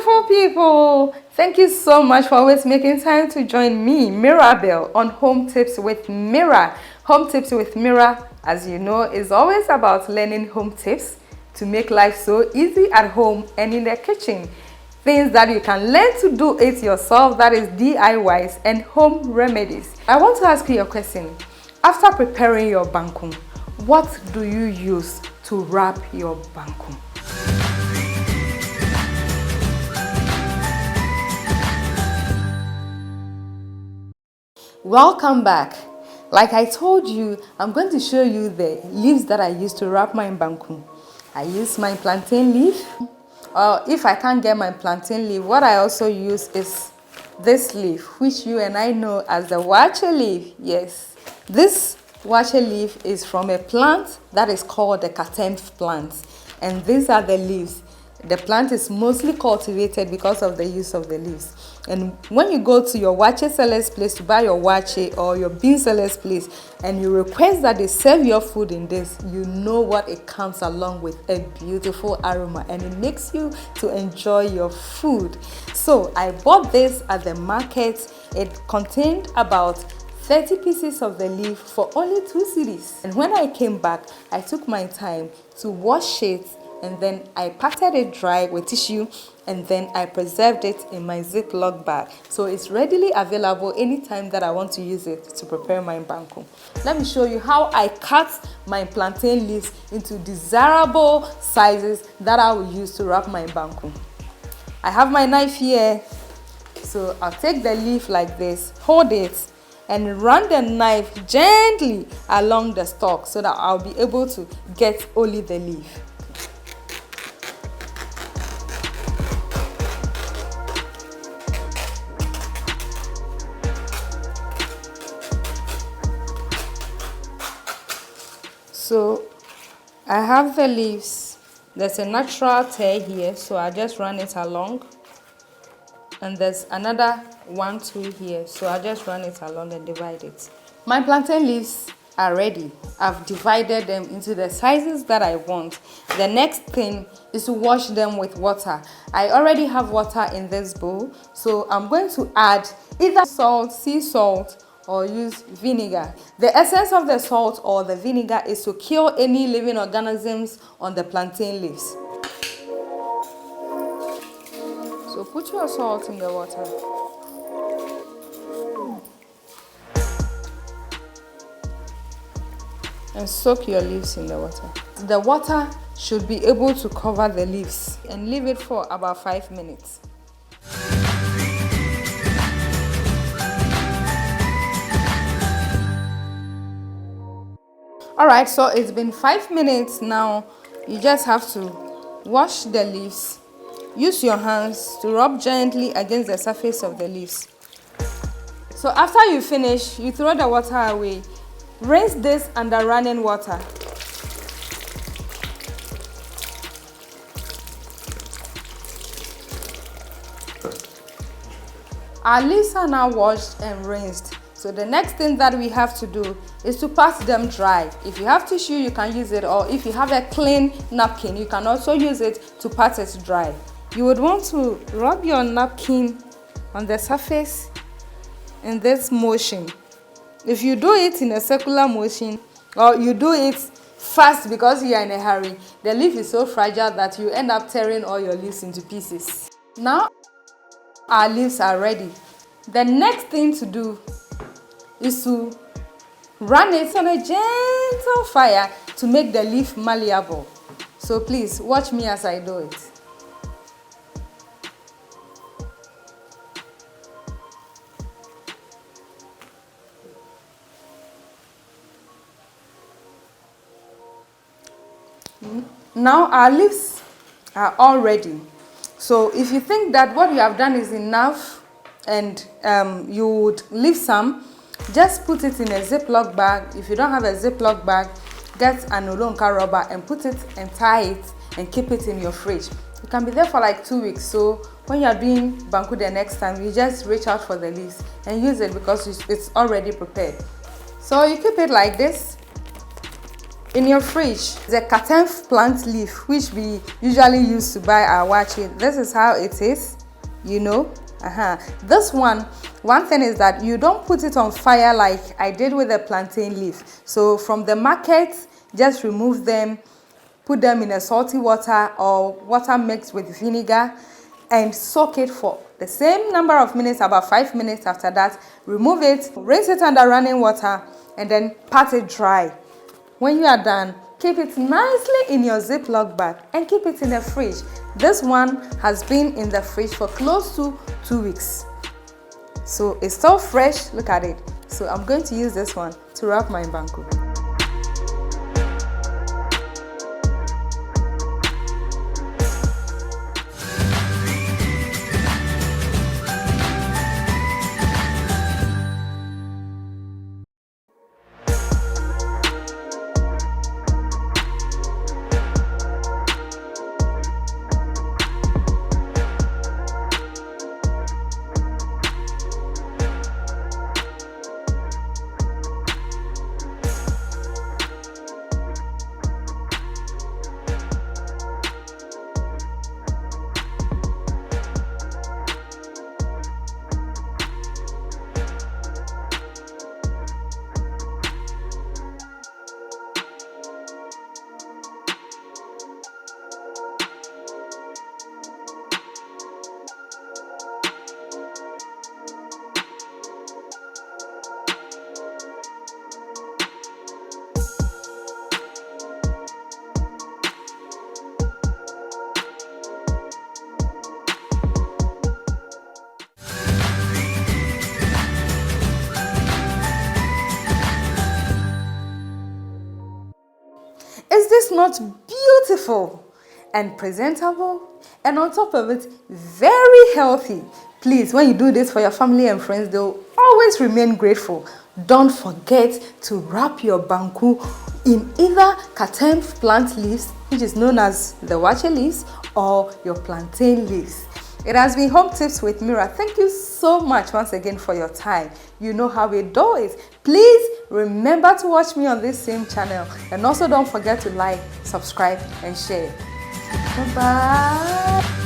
Beautiful people, thank you so much for always making time to join me, Mirabel, on Home Tips with Mira. Home Tips with Mira, as you know, is always about learning home tips to make life so easy at home and in the kitchen. Things that you can learn to do it yourself, that is DIYs and home remedies. I want to ask you a question. After preparing your banku, what do you use to wrap your banku? Welcome back. Like I told you, I'm going to show you the leaves that I use to wrap my banku. I use my plantain leaf. Or if I can't get my plantain leaf, what I also use is this leaf, which you and I know as the wache leaf. Yes, this wache leaf is from a plant that is called the katam plant. And these are the leaves. The plant is mostly cultivated because of the use of the leaves. And when you go to your wache seller's place to buy your wache or your bean seller's place and you request that they serve your food in this, you know what it comes along with, a beautiful aroma, and it makes you to enjoy your food. So I bought this at the market. It contained about 30 pieces of the leaf for only 2 cedis. And when I came back, I took my time to wash it, and then I patted it dry with tissue, and then I preserved it in my Ziploc bag. So it's readily available anytime that I want to use it to prepare my banku. Let me show you how I cut my plantain leaves into desirable sizes that I will use to wrap my banku. I have my knife here. So I'll take the leaf like this, hold it, and run the knife gently along the stalk so that I'll be able to get only the leaf. So I have the leaves. There's a natural tear here, so I just run it along. And there's another one too here, so I just run it along and divide it. My plantain leaves are ready. I've divided them into the sizes that I want. The next thing is to wash them with water. I already have water in this bowl, so I'm going to add either salt, sea salt, or use vinegar. The essence of the salt or the vinegar is to kill any living organisms on the plantain leaves. So put your salt in the water. And soak your leaves in the water. The water should be able to cover the leaves, and leave it for about 5 minutes. Alright, so it's been 5 minutes now. You just have to wash the leaves. Use your hands to rub gently against the surface of the leaves. So after you finish, you throw the water away. Rinse this under running water. Our leaves are now washed and rinsed. So the next thing that we have to do is to pat them dry. If you have tissue, you can use it, or if you have a clean napkin, you can also use it to pat it dry. You would want to rub your napkin on the surface in this motion. If you do it in a circular motion, or you do it fast because you are in a hurry, the leaf is so fragile that you end up tearing all your leaves into pieces. Now our leaves are ready. The next thing to do is to run it on a gentle fire to make the leaf malleable. So please watch me as I do it. Now our leaves are all ready. So if you think that what you have done is enough and you would leave some, just put it in a Ziploc bag. If you don't have a Ziploc bag, get an olonka rubber and put it and tie it and keep it in your fridge. It can be there for like 2 weeks. So when you are doing banku the next time, you just reach out for the leaves and use it because it's already prepared. So you keep it like this. In your fridge, the katam plant leaf, which we usually use to buy our wache. This is how it is, you know. This one thing is that you don't put it on fire like I did with the plantain leaf. So from the market, just remove them, put them in a salty water or water mixed with vinegar, and soak it for the same number of minutes, about 5 minutes. After that, remove it, rinse it under running water, and then pat it dry. When you are done, keep it nicely in your Ziploc bag and keep it in the fridge. This one has been in the fridge for close to 2 weeks. So it's still fresh, look at it. So I'm going to use this one to wrap my banku. Is this not beautiful and presentable? And on top of it, very healthy. Please, when you do this for your family and friends, they'll always remain grateful. Don't forget to wrap your banku in either katam plant leaves, which is known as the wache leaves, or your plantain leaves. It has been Home Tips with Mira. Thank you so much once again for your time. You know how we do it. Please remember to watch me on this same channel. And also don't forget to like, subscribe, and share. Bye-bye.